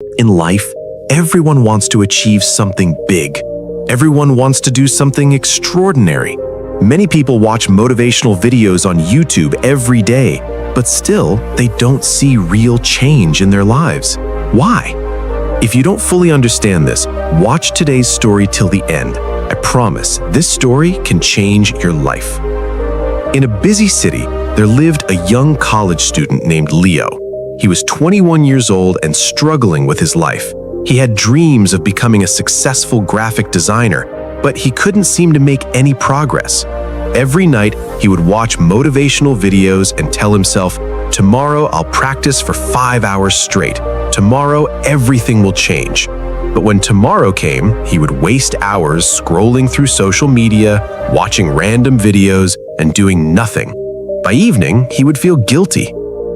In life, everyone wants to achieve something big. Everyone wants to do something extraordinary. Many people watch motivational videos on YouTube every day, but still, they don't see real change in their lives. Why? If you don't fully understand this, watch today's story till the end. I promise, this story can change your life. In a busy city, there lived a young college student named Leo. He was 21 years old and struggling with his life. He had dreams of becoming a successful graphic designer, but he couldn't seem to make any progress. Every night, he would watch motivational videos and tell himself, "Tomorrow I'll practice for 5 hours straight. Tomorrow everything will change." But when tomorrow came, he would waste hours scrolling through social media, watching random videos, and doing nothing. By evening, he would feel guilty.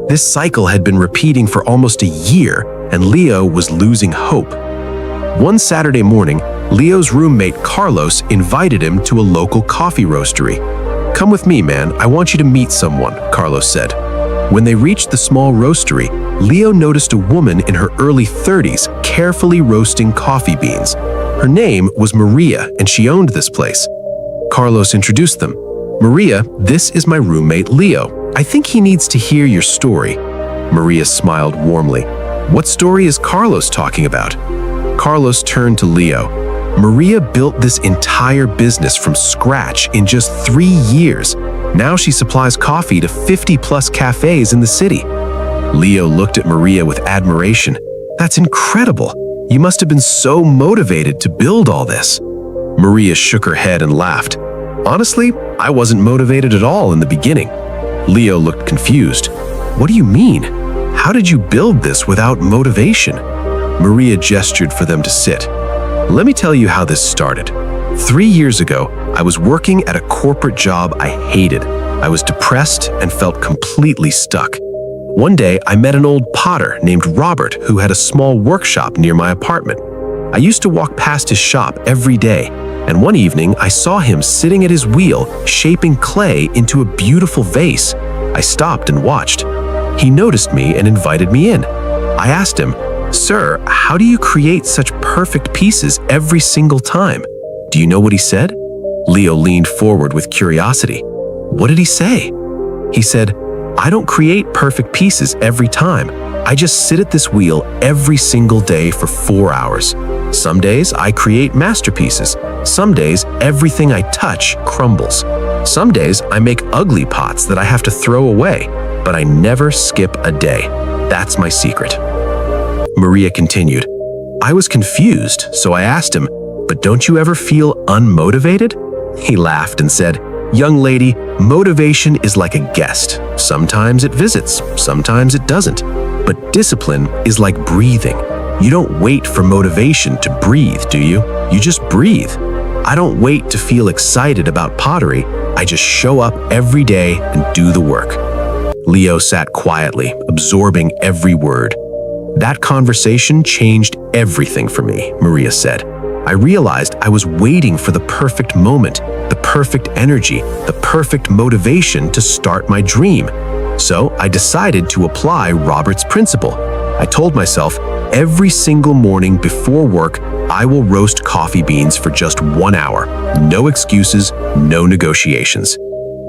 This cycle had been repeating for almost a year, and Leo was losing hope. One Saturday morning, Leo's roommate Carlos invited him to a local coffee roastery. "Come with me, man. I want you to meet someone," Carlos said. When they reached the small roastery, Leo noticed a woman in her early 30s carefully roasting coffee beans. Her name was Maria, and she owned this place. Carlos introduced them. "Maria, this is my roommate Leo. I think he needs to hear your story." Maria smiled warmly. "What story is Carlos talking about?" Carlos turned to Leo. "Maria built this entire business from scratch in just 3 years. Now she supplies coffee to 50+ cafes in the city." Leo looked at Maria with admiration. "That's incredible. You must have been so motivated to build all this." Maria shook her head and laughed. "Honestly, I wasn't motivated at all in the beginning." Leo looked confused. "What do you mean? How did you build this without motivation?" Maria gestured for them to sit. "Let me tell you how this started. 3 years ago, I was working at a corporate job I hated. I was depressed and felt completely stuck. One day, I met an old potter named Robert who had a small workshop near my apartment. I used to walk past his shop every day, and one evening I saw him sitting at his wheel, shaping clay into a beautiful vase. I stopped and watched. He noticed me and invited me in. I asked him, 'Sir, how do you create such perfect pieces every single time?' Do you know what he said?" Leo leaned forward with curiosity. "What did he say?" He said, "I don't create perfect pieces every time. I just sit at this wheel every single day for 4 hours. Some days I create masterpieces. Some days everything I touch crumbles. Some days I make ugly pots that I have to throw away, but I never skip a day. That's my secret." Maria continued. "I was confused, so I asked him, 'But don't you ever feel unmotivated?' He laughed and said, 'Young lady, motivation is like a guest. Sometimes it visits, sometimes it doesn't. But discipline is like breathing. You don't wait for motivation to breathe, do you? You just breathe. I don't wait to feel excited about pottery. I just show up every day and do the work." Leo sat quietly, absorbing every word. "That conversation changed everything for me," Maria said. "I realized I was waiting for the perfect moment, the perfect energy, the perfect motivation to start my dream. So I decided to apply Robert's principle. I told myself, every single morning before work, I will roast coffee beans for just 1 hour. No excuses, no negotiations."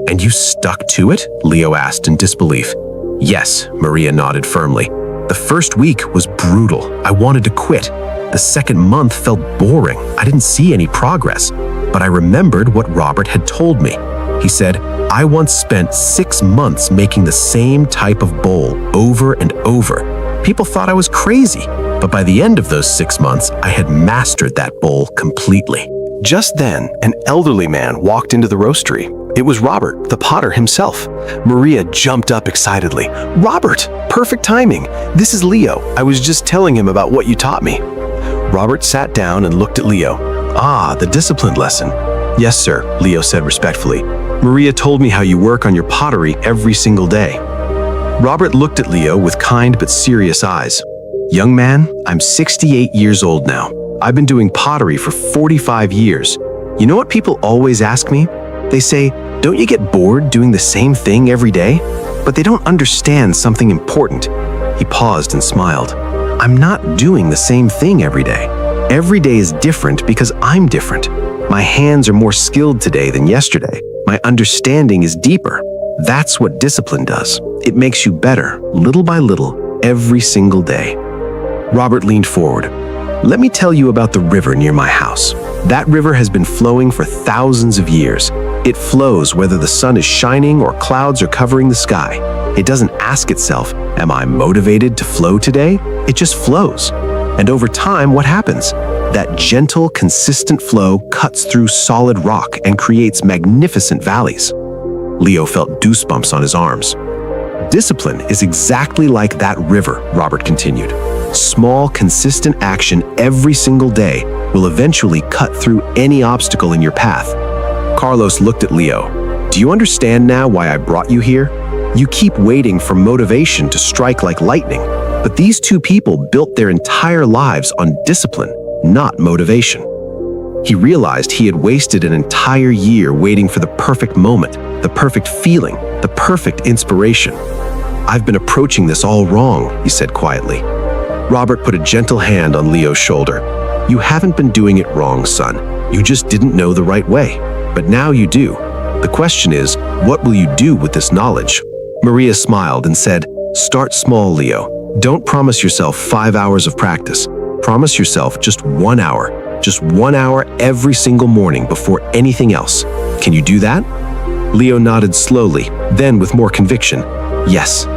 "And you stuck to it?" Leo asked in disbelief. "Yes," Maria nodded firmly. "The first week was brutal. I wanted to quit. The second month felt boring. I didn't see any progress. But I remembered what Robert had told me. He said, 'I once spent 6 months making the same type of bowl over and over. People thought I was crazy, but by the end of those 6 months, I had mastered that bowl completely.'" Just then, an elderly man walked into the roastery. It was Robert, the potter himself. Maria jumped up excitedly. "Robert, perfect timing. This is Leo. I was just telling him about what you taught me." Robert sat down and looked at Leo. "Ah, the discipline lesson." "Yes, sir," Leo said respectfully. "Maria told me how you work on your pottery every single day." Robert looked at Leo with kind but serious eyes. "Young man, I'm 68 years old now. I've been doing pottery for 45 years. You know what people always ask me? They say, 'Don't you get bored doing the same thing every day?' But they don't understand something important." He paused and smiled. I'm not doing the same thing every day. Every day is different because I'm different. My hands are more skilled today than yesterday. My understanding is deeper. That's what discipline does. It makes you better, little by little, every single day. Robert leaned forward. Let me tell you about the river near my house. That river has been flowing for thousands of years. It flows whether the sun is shining or clouds are covering the sky. It doesn't ask itself, am I motivated to flow today? It just flows. And over time, what happens? That gentle, consistent flow cuts through solid rock and creates magnificent valleys. Leo felt goosebumps on his arms. Discipline is exactly like that river, Robert continued. Small, consistent action every single day will eventually cut through any obstacle in your path. Carlos looked at Leo. Do you understand now why I brought you here? You keep waiting for motivation to strike like lightning, but these two people built their entire lives on discipline, not motivation. He realized he had wasted an entire year waiting for the perfect moment, the perfect feeling, the perfect inspiration. I've been approaching this all wrong, he said quietly. Robert put a gentle hand on Leo's shoulder. You haven't been doing it wrong, son. You just didn't know the right way. But now you do. The question is, what will you do with this knowledge? Maria smiled and said, start small, Leo. Don't promise yourself 5 hours of practice. Promise yourself just 1 hour. Just 1 hour every single morning before anything else. Can you do that? Leo nodded slowly, then with more conviction. Yes,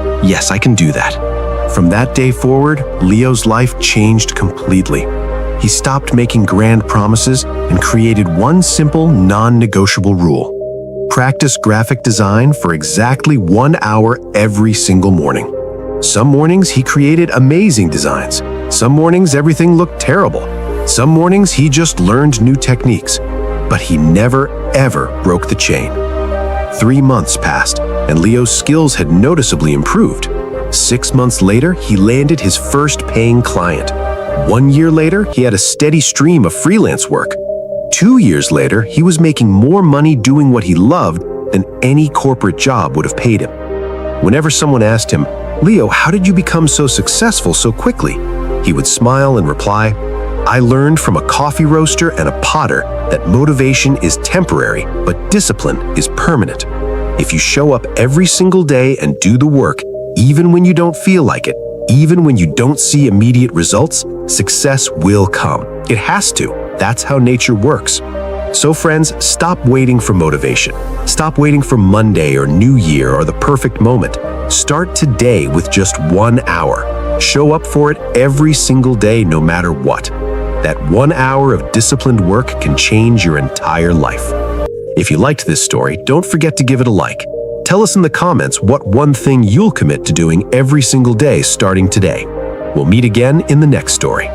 I can do that. From that day forward, Leo's life changed completely. He stopped making grand promises and created one simple, non-negotiable rule. Practice graphic design for exactly 1 hour every single morning. Some mornings he created amazing designs. Some mornings everything looked terrible. Some mornings he just learned new techniques. But he never, ever broke the chain. 3 months passed, and Leo's skills had noticeably improved. 6 months later, he landed his first paying client. 1 year later, he had a steady stream of freelance work. 2 years later, he was making more money doing what he loved than any corporate job would have paid him. Whenever someone asked him, Leo, how did you become so successful so quickly? He would smile and reply, I learned from a coffee roaster and a potter that motivation is temporary, but discipline is permanent. If you show up every single day and do the work, even when you don't feel like it, even when you don't see immediate results, success will come. It has to. That's how nature works. So friends, stop waiting for motivation. Stop waiting for Monday or New Year or the perfect moment. Start today with just 1 hour. Show up for it every single day, no matter what. That 1 hour of disciplined work can change your entire life. If you liked this story, don't forget to give it a like. Tell us in the comments what one thing you'll commit to doing every single day starting today. We'll meet again in the next story.